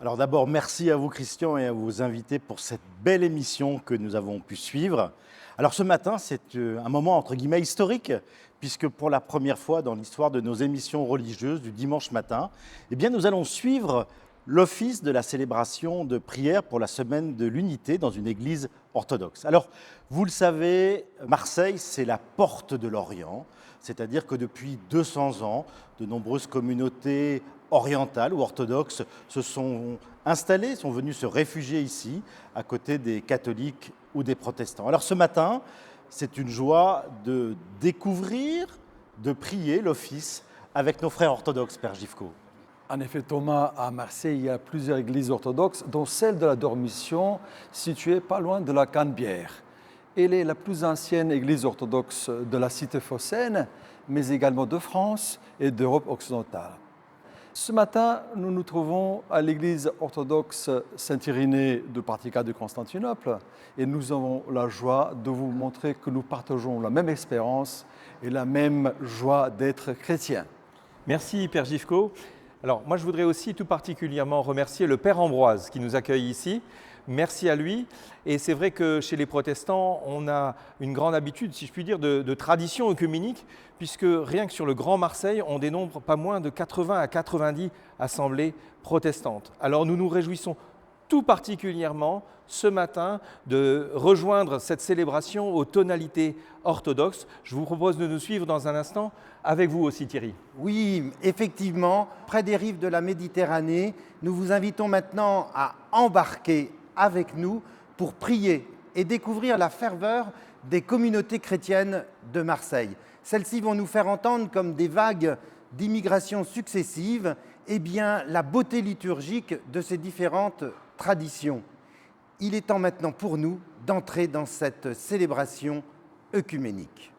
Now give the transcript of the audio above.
Alors d'abord, merci à vous Christian et à vos invités pour cette belle émission que nous avons pu suivre. Alors ce matin, c'est un moment entre guillemets historique, puisque pour la première fois dans l'histoire de nos émissions religieuses du dimanche matin, eh bien, nous allons suivre l'office de la célébration de prière pour la semaine de l'unité dans une église orthodoxe. Alors, vous le savez, Marseille, c'est la porte de l'Orient, c'est-à-dire que depuis 200 ans, de nombreuses communautés orientales ou orthodoxes se sont installées, sont venues se réfugier ici, à côté des catholiques ou des protestants. Alors ce matin, c'est une joie de découvrir, de prier l'office avec nos frères orthodoxes, Père Gifco. En effet, Thomas, à Marseille, il y a plusieurs églises orthodoxes, dont celle de la Dormition, située pas loin de la Canebière. Elle est la plus ancienne église orthodoxe de la cité phocéenne, mais également de France et d'Europe occidentale. Ce matin, nous nous trouvons à l'église orthodoxe Saint-Irénée de Parthika de Constantinople et nous avons la joie de vous montrer que nous partageons la même espérance et la même joie d'être chrétiens. Merci Père Gifco. Alors moi je voudrais aussi tout particulièrement remercier le Père Ambroise qui nous accueille ici. Merci à lui. Et c'est vrai que chez les protestants, on a une grande habitude, si je puis dire, de tradition œcuménique, puisque rien que sur le Grand Marseille, on dénombre pas moins de 80 à 90 assemblées protestantes. Alors nous nous réjouissons tout particulièrement ce matin de rejoindre cette célébration aux tonalités orthodoxes. Je vous propose de nous suivre dans un instant, avec vous aussi Thierry. Oui, effectivement, près des rives de la Méditerranée, nous vous invitons maintenant à embarquer avec nous pour prier et découvrir la ferveur des communautés chrétiennes de Marseille. Celles-ci vont nous faire entendre, comme des vagues d'immigration successives, la beauté liturgique de ces différentes traditions. Il est temps maintenant pour nous d'entrer dans cette célébration œcuménique.